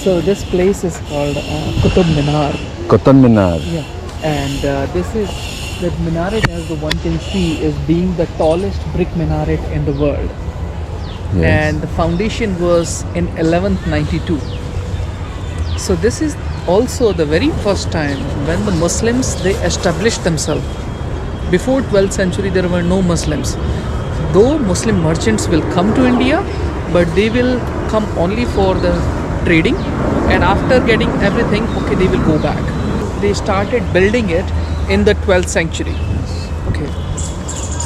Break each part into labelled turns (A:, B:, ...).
A: So this place is called Qutub Minar.
B: Qutub Minar.
A: Yeah. And this is the minaret, as the one can see, is being the tallest brick minaret in the world.
B: Yes.
A: And the foundation was in 1192. So this is also the very first time when the Muslims, they established themselves. Before 12th century there were no Muslims. Though Muslim merchants will come to India, but they will come only for the trading, and after getting everything, okay, they will go back. They started building it in the 12th century. Okay.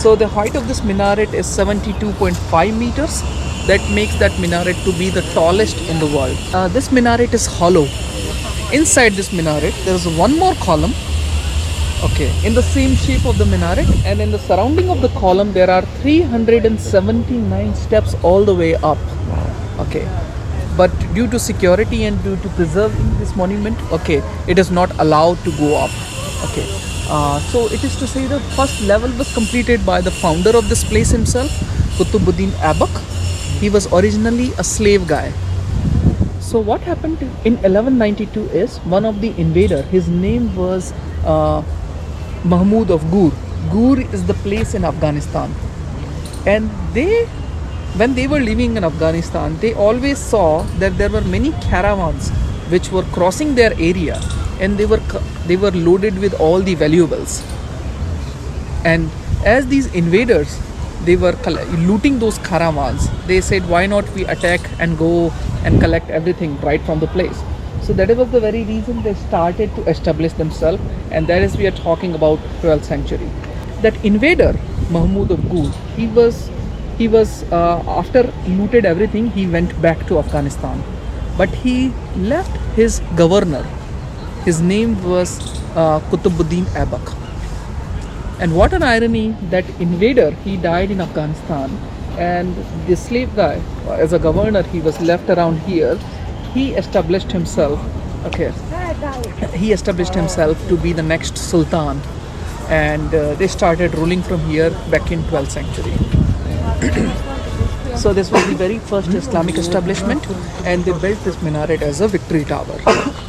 A: So the height of this minaret is 72.5 meters. That makes that minaret to be the tallest in the world. This minaret is hollow. Inside this minaret, there is one more column, okay, in the same shape of the minaret, and in the surrounding of the column, there are 379 steps all the way up. Okay. But due to security and due to preserving this monument, okay, it is not allowed to go up. Okay. So it is to say the first level was completed by the founder of this place himself, Qutubuddin Aibak. He was originally a slave guy. So what happened in 1192 is one of the invader, his name was Mahmud of Gur. Gur is the place in Afghanistan. And when they were living in Afghanistan, they always saw that there were many caravans which were crossing their area, and they were loaded with all the valuables. And as these invaders, they were looting those caravans, they said, why not we attack and go and collect everything right from the place. So that was the very reason they started to establish themselves, and that is, we are talking about 12th century. That invader Mahmud of Gur, he was after looted everything, he went back to Afghanistan, but he left his governor. His name was Qutubuddin Aibak. And what an irony, that invader, he died in Afghanistan, and the slave guy, as a governor, he was left around here. He established himself, okay, he established himself to be the next sultan, and they started ruling from here back in 12th century. So this was the very first Islamic establishment, and they built this minaret as a victory tower.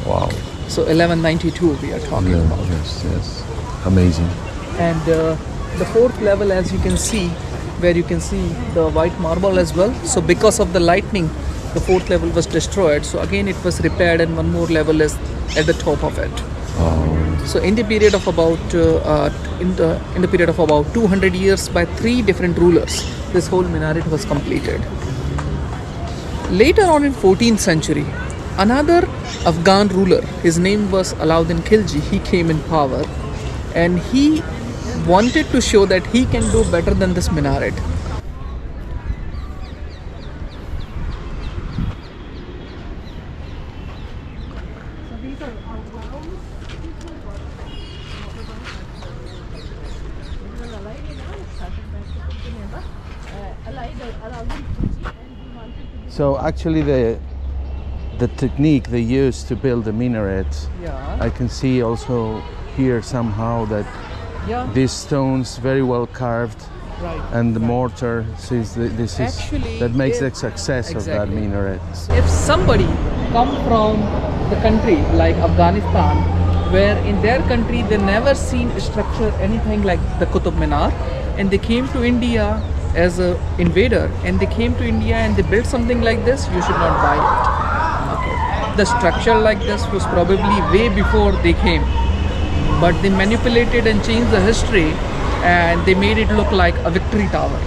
B: Wow.
A: So 1192 we are talking about.
B: Yes. Amazing.
A: And the fourth level, as you can see, where you can see the white marble as well. So because of the lightning, the fourth level was destroyed. So again it was repaired, and one more level is at the top of it. So in the period of about in the period of about 200 years, by 3 different rulers, this whole minaret was completed. Later on in 14th century, another Afghan ruler, his name was Alauddin Khilji, he came in power, and he wanted to show that he can do better than this minaret.
B: So actually the technique they used to build the minaret,
A: Yeah.
B: I can see also here somehow that
A: Yeah.
B: these stones very well carved,
A: Right.
B: and the mortar says this is
A: Actually,
B: that makes
A: if-
B: the success of that
A: exactly.
B: minaret.
A: If somebody come from the country like Afghanistan, where in their country they never seen a structure anything like the Qutub Minar, and they came to India as a invader, and they came to India and they built something like this, you should not buy it. Okay. The structure like this was probably way before they came, but they manipulated and changed the history, and they made it look like a victory tower.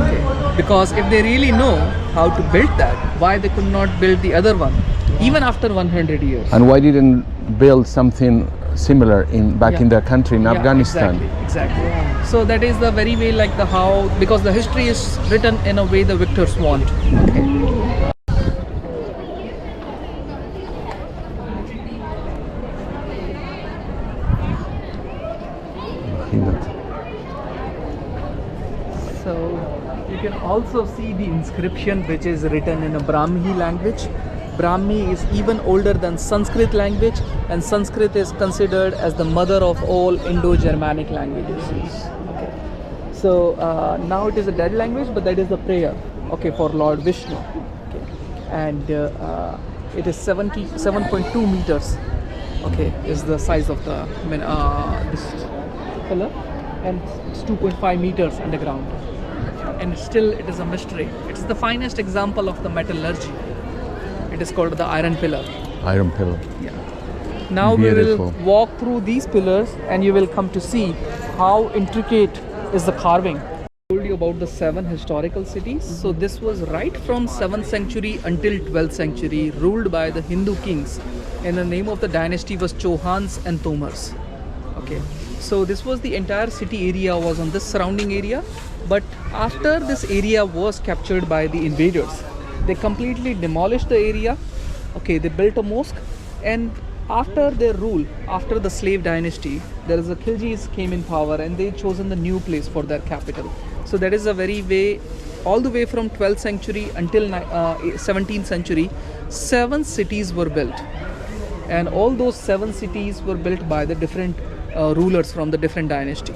A: Okay. Because if they really know how to build that, why they could not build the other one even after 100 years?
B: And why didn't build something similar back
A: Yeah.
B: in their country in
A: Yeah,
B: Afghanistan?
A: Exactly. So that is the very way, like the how, because the history is written in a way the victors want. Okay. So you can also see the inscription which is written in a Brahmi language. Brahmi is even older than Sanskrit language, and Sanskrit is considered as the mother of all Indo-Germanic languages. Okay. So now it is a dead language, but that is the prayer, okay, for Lord Vishnu. Okay. And It is 77.2 meters. Okay, is the size of the this pillar, and it's 2.5 meters underground. And still, it is a mystery. It's the finest example of the metallurgy. It is called the iron pillar.
B: Iron pillar.
A: Yeah. Now
B: Beautiful.
A: we will walk through these pillars, and you will come to see how intricate is the carving. I told you about the 7 historical cities. So this was right from 7th century until 12th century, ruled by the Hindu kings, and the name of the dynasty was Chauhans and Tomars. Okay, so this was the entire city area was on this surrounding area. But after this area was captured by the invaders, they completely demolished the area. Okay, they built a mosque, and after their rule, after the slave dynasty, there is a Khiljis came in power, and they chosen the new place for their capital. So that is a very way, all the way from 12th century until 17th century, 7 cities were built, and all those 7 cities were built by the different rulers from the different dynasty.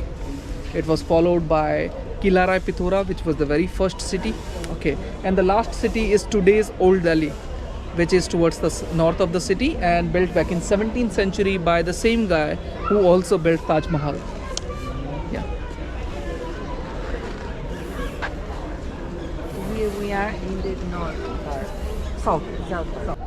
A: It was followed by Kilarai Pithora, which was the very first city. Okay, and the last city is today's Old Delhi, which is towards the north of the city, and built back in 17th century by the same guy who also built Taj Mahal. Yeah.
C: Here we are in the north part.
A: South.
C: South.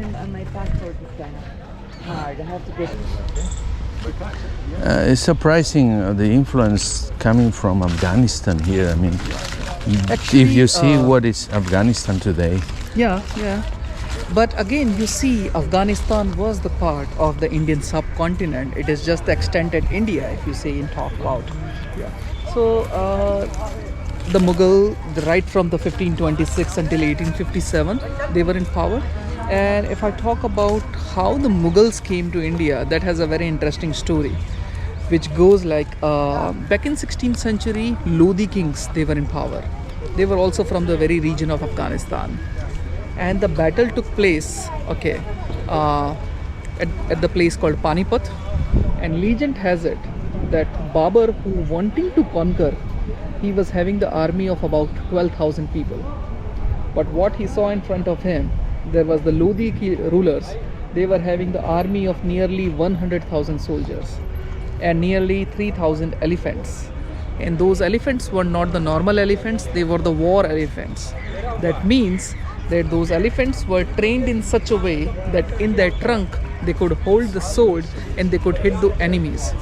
C: And my passport is kind of hard. I have to get.
B: It's surprising the influence coming from Afghanistan here. I mean,
A: Actually,
B: if you see what is Afghanistan today,
A: Yeah. But again, you see, Afghanistan was the part of the Indian subcontinent. It is just the extended India, if you say in talk about. Yeah. So the Mughal, right from the 1526 until 1857, they were in power. And if I talk about how the Mughals came to India, that has a very interesting story, which goes like back in 16th century, Lodi kings, they were in power. They were also from the very region of Afghanistan. And the battle took place, okay, at the place called Panipat. And legend has it that Babur, who wanting to conquer, he was having the army of about 12,000 people. But what he saw in front of him, there was the Lodi rulers. They were having the army of nearly 100,000 soldiers and nearly 3,000 elephants. And those elephants were not the normal elephants, they were the war elephants. That means that those elephants were trained in such a way that in their trunk they could hold the sword and they could hit the enemies.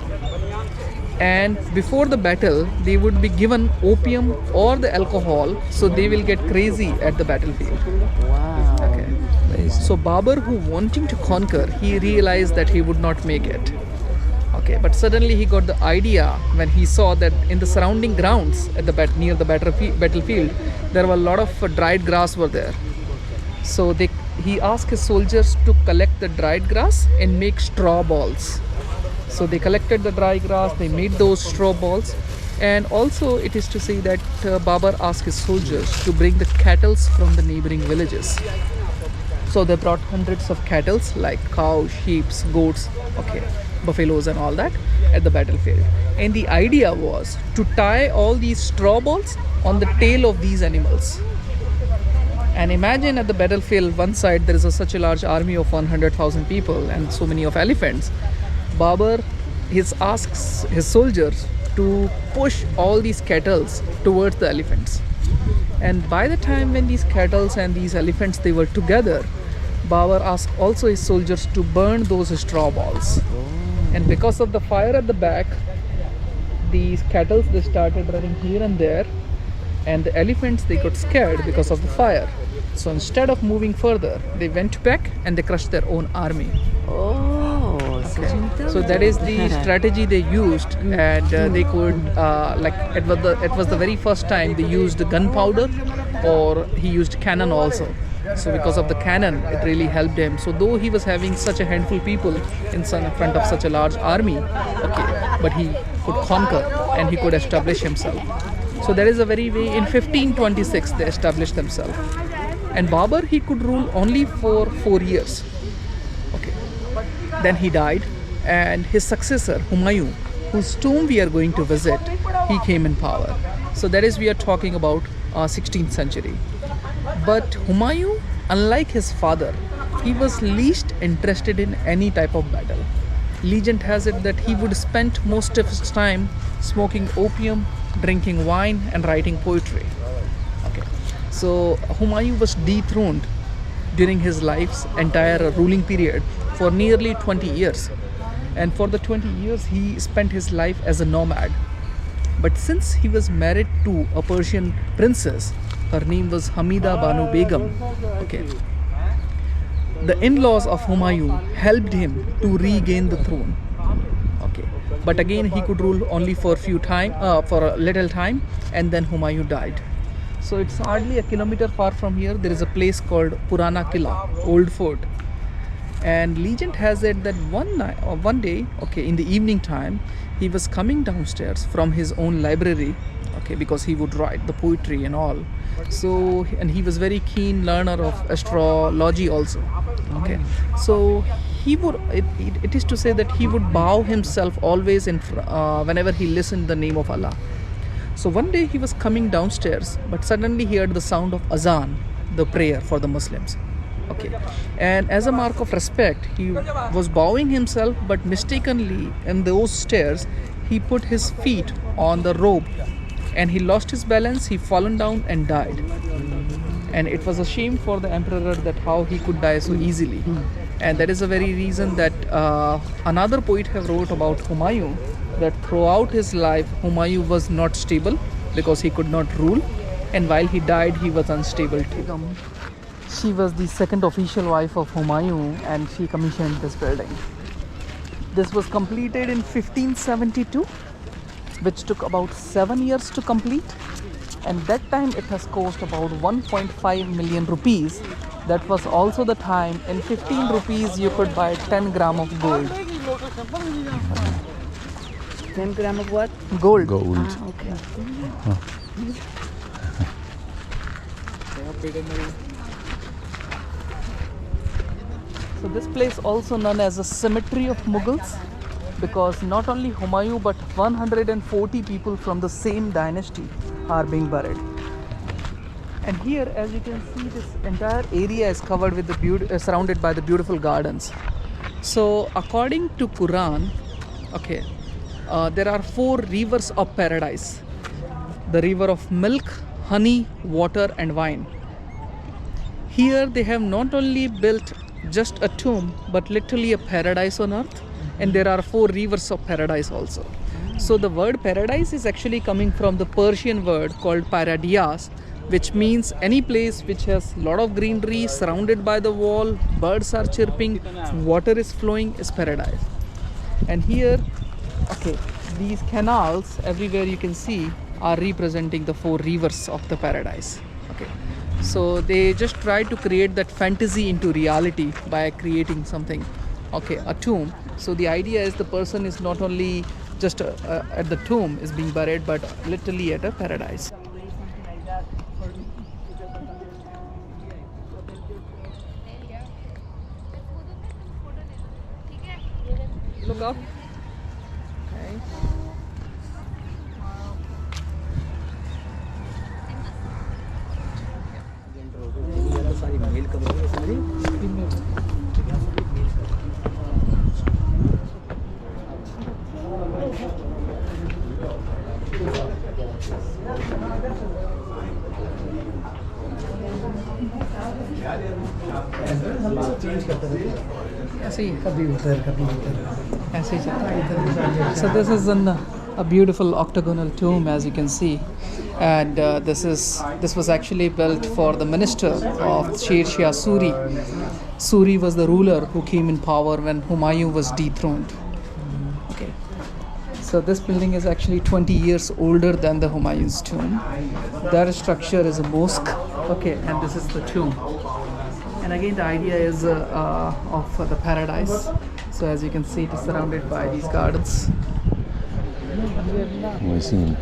A: And before the battle, they would be given opium or the alcohol, so they will get crazy at the battlefield.
C: Wow.
A: Okay.
B: amazing.
A: So Babur, who wanting to conquer, he realized that he would not make it. Okay, but suddenly he got the idea when he saw that in the surrounding grounds at the near the battlefield, there were a lot of dried grass were there. So he asked his soldiers to collect the dried grass and make straw balls. So they collected the dry grass, they made those straw balls. And also it is to say that Babur asked his soldiers to bring the cattle from the neighboring villages. So they brought hundreds of cattle like cows, sheep, goats, okay, buffaloes and all that at the battlefield. And the idea was to tie all these straw balls on the tail of these animals. And imagine at the battlefield, one side there is such a large army of 100,000 people and so many of elephants. Babur asks his soldiers to push all these cattle towards the elephants. And by the time when these cattle and these elephants they were together, Babur asked also his soldiers to burn those straw balls. And because of the fire at the back, these cattle they started running here and there, and the elephants, they got scared because of the fire. So instead of moving further, they went back and they crushed their own army.
C: Oh, such intelligence.
A: So that is the strategy they used, and they could like it was the very first time they used gunpowder, or he used cannon also. So because of the cannon, it really helped him. So though he was having such a handful of people in front of such a large army, okay, but he could conquer and he could establish himself. So that is a very way. In 1526, they established themselves. And Babur, he could rule only for 4 years. Okay. Then he died, and his successor, Humayun, whose tomb we are going to visit, he came in power. So that is, we are talking about 16th century. But Humayun, unlike his father, he was least interested in any type of battle. Legend has it that he would spend most of his time smoking opium, drinking wine, and writing poetry. Okay. So Humayun was dethroned during his life's entire ruling period for nearly 20 years. And for the 20 years, he spent his life as a nomad. But since he was married to a Persian princess, her name was Hamida Banu Begum. Okay. The in-laws of Humayun helped him to regain the throne. Okay. But again, he could rule only for a little time, and then Humayun died. So it's hardly a kilometer far from here. There is a place called Purana Killa, Old Fort. And legend has it that one day, okay, in the evening time, he was coming downstairs from his own library, okay, because he would write the poetry and all. So, and he was very keen learner of astrology also, okay. So he would, it is to say that he would bow himself always whenever he listened the name of Allah. So one day he was coming downstairs, but suddenly he heard the sound of azan, the prayer for the Muslims. Okay, and as a mark of respect, he was bowing himself, but mistakenly in those stairs, he put his feet on the rope, and he lost his balance. He fallen down and died. And it was a shame for the emperor that how he could die so easily. And that is the very reason that another poet have wrote about Humayun, that throughout his life Humayun was not stable because he could not rule, and while he died he was unstable too. She was the second official wife of Humayun, and she commissioned this building. This was completed in 1572, which took about 7 years to complete, and that time it has cost about 1.5 million rupees. That was also the time in 15 rupees you could buy 10 gram of gold.
C: 10 gram of what?
A: Gold.
C: Ah, okay.
A: So this place also known as a cemetery of Mughals, because not only Humayun but 140 people from the same dynasty are being buried. And here, as you can see, this entire area is covered with the surrounded by the beautiful gardens. So according to Quran, okay, there are 4 rivers of paradise: the river of milk, honey, water, and wine. Here they have not only built just a tomb, but literally a paradise on earth, and there are 4 rivers of paradise also. So the word paradise is actually coming from the Persian word called paradias, which means any place which has lot of greenery, surrounded by the wall, birds are chirping, water is flowing, is paradise. And here, okay, these canals everywhere you can see are representing the 4 rivers of the paradise. Okay, so they just try to create that fantasy into reality by creating something, okay, a tomb. So the idea is the person is not only just at the tomb is being buried, but literally at a paradise. Look up. Okay. So this is a beautiful octagonal tomb, as you can see, And this was actually built for the minister of Sher Shah Suri. Suri was the ruler who came in power when Humayun was dethroned. Okay. So this building is actually 20 years older than the Humayun's tomb. That structure is a mosque. Okay, and this is the tomb. And again, the idea is of the paradise. So as you can see, it is surrounded by these gardens.
B: I see.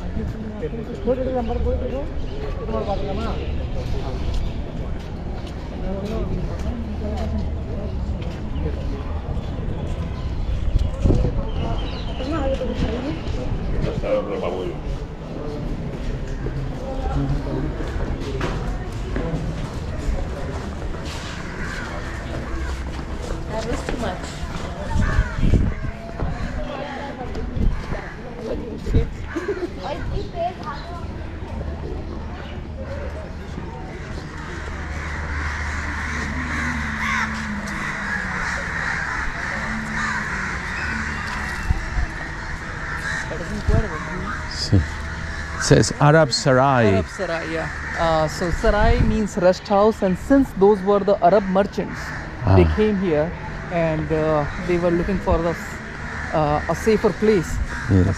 C: That was too much.
B: See. It says Arab Sarai.
A: Arab Sarai, yeah. So Sarai means rest house, and since those were the Arab merchants, they came here and they were looking for a safer place
B: Yes.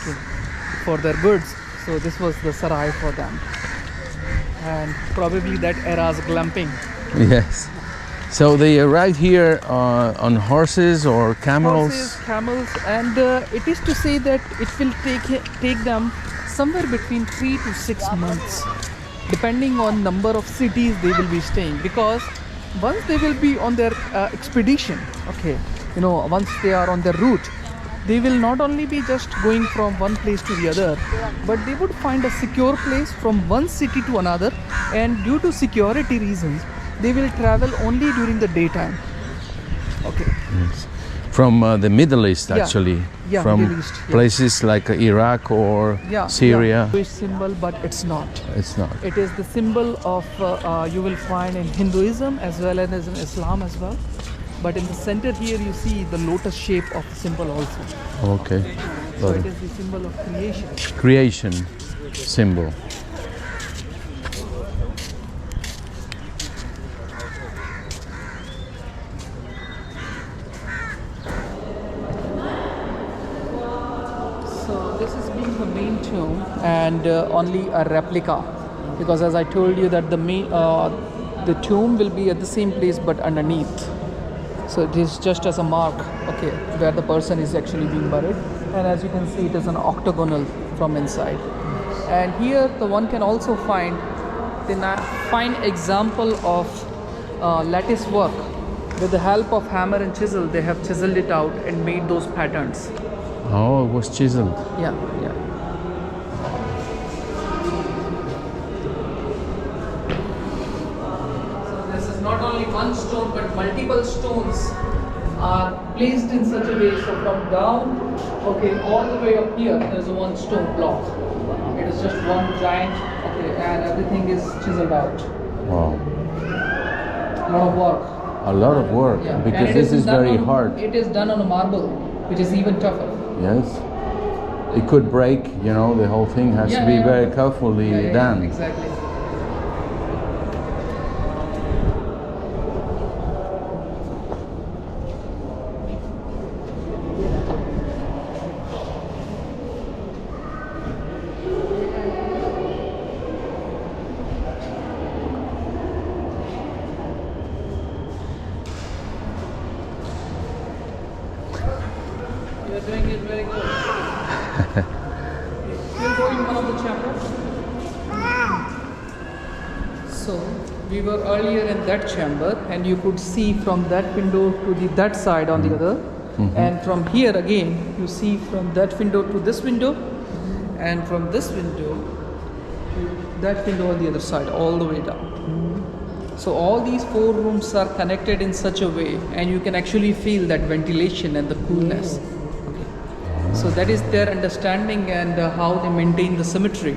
A: for their goods. So this was the Sarai for them. And probably that era's glamping.
B: Yes. So they arrive here on horses or camels.
A: Horses, camels, and it is to say that it will take them somewhere between 3 to 6 months, depending on number of cities they will be staying. Because once they will be on their expedition, okay, once they are on their route, they will not only be just going from one place to the other, but they would find a secure place from one city to another, and due to security reasons, they will travel only during the daytime. Okay.
B: Yes. From the Middle East,
A: Yeah.
B: actually.
A: Yeah,
B: From
A: Middle East, yeah.
B: places like Iraq or Syria.
A: Jewish symbol, but it's not.
B: It's not.
A: It is the symbol of you will find in Hinduism as well as in Islam as well. But in the center here, you see the lotus shape of the symbol also.
B: Okay.
A: So
B: Got
A: it
B: it.
A: is the symbol of creation.
B: Creation symbol.
A: So this is being the main tomb and only a replica, because as I told you that the tomb will be at the same place but underneath. So it is just as a mark, okay, where the person is actually being buried. And as you can see, it is an octagonal from inside. And here the one can also find example of lattice work. With the help of hammer and chisel, they have chiseled it out and made those patterns.
B: Oh, it was chiseled.
A: Yeah, yeah. So this is not only one stone, but multiple stones are placed in such a way. So from down, okay, all the way up here, there is a one stone block. It is just one giant, okay, and everything is chiseled out.
B: Wow.
A: A lot of work.
B: A lot of work,
A: Yeah.
B: because
A: And it
B: this is
A: done
B: very
A: on-
B: hard.
A: It is done on a marble, which is even tougher.
B: Yes. It could break, the whole thing has to be very carefully done.
A: Exactly. You're doing it very good. We'll go in one of the chambers. So we were earlier in that chamber, and you could see from that window to that side on the other, and from here again you see from that window to this window, and from this window to that window on the other side, all the way down. So all these 4 rooms are connected in such a way, and you can actually feel that ventilation and the coolness. Okay. So that is their understanding and how they maintain the symmetry.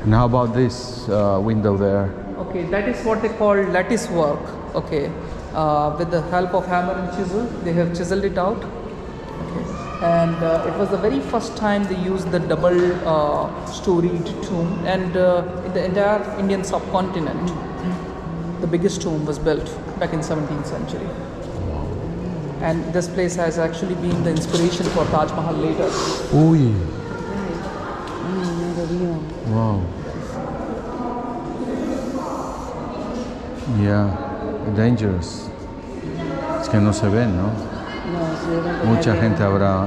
B: And how about this window there?
A: Okay, that is what they call lattice work. Okay, with the help of hammer and chisel, they have chiseled it out. Okay. And it was the very first time they used the double storied tomb, and in the entire Indian subcontinent the biggest tomb was built back in 17th century. And this place has actually been the inspiration for Taj Mahal later.
B: Uy,
C: Another wheel.
B: wow. Yeah, dangerous. Es que no se ven, ¿no?
C: No, so they don't
B: Mucha
C: have
B: gente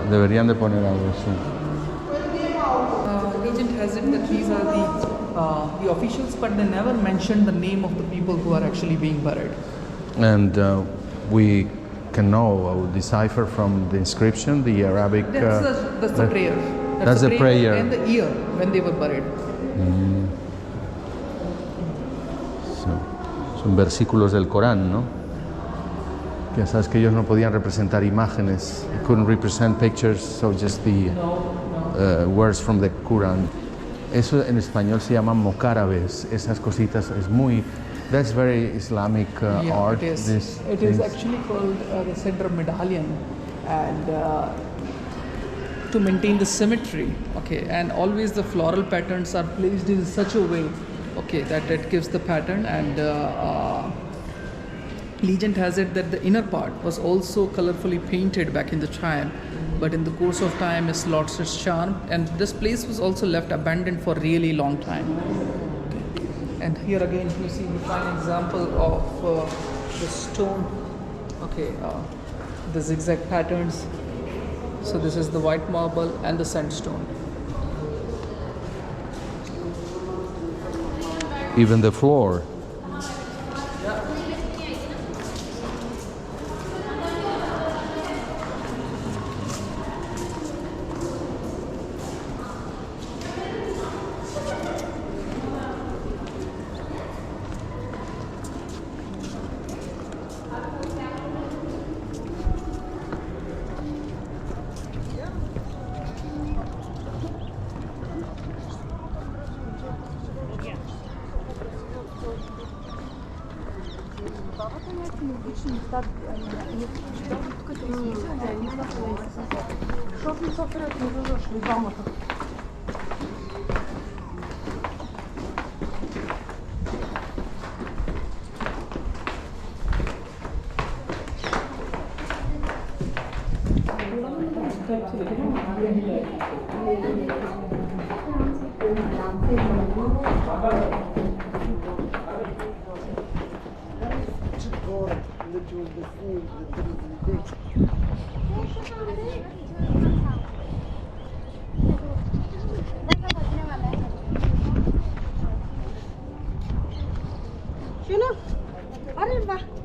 B: deberían de poner algo así.
A: Legend has it that these are the officials, but they never mentioned the name of the people who are actually being buried.
B: And we can know, decipher from the inscription, the Arabic.
A: That's the prayer.
B: That's the prayer.
A: And the year when they were buried.
B: Son versículos del Corán, ¿no? Ya sabes que ellos no podían representar imágenes. They couldn't represent pictures, so just the words from the Quran. Eso en español se llaman mocárabes. Esas cositas es muy. That's very Islamic art.
A: It is.
B: This
A: It is actually called the center medallion, and to maintain the symmetry. Okay, and always the floral patterns are placed in such a way, okay, that it gives the pattern. And legend has it that the inner part was also colorfully painted back in the time, but in the course of time it's lost its charm, and this place was also left abandoned for a really long time. And here again you see the fine example of the stone, okay, the zigzag patterns. So this is the white marble and the sandstone.
B: Even the floor.
D: شنو؟ قرب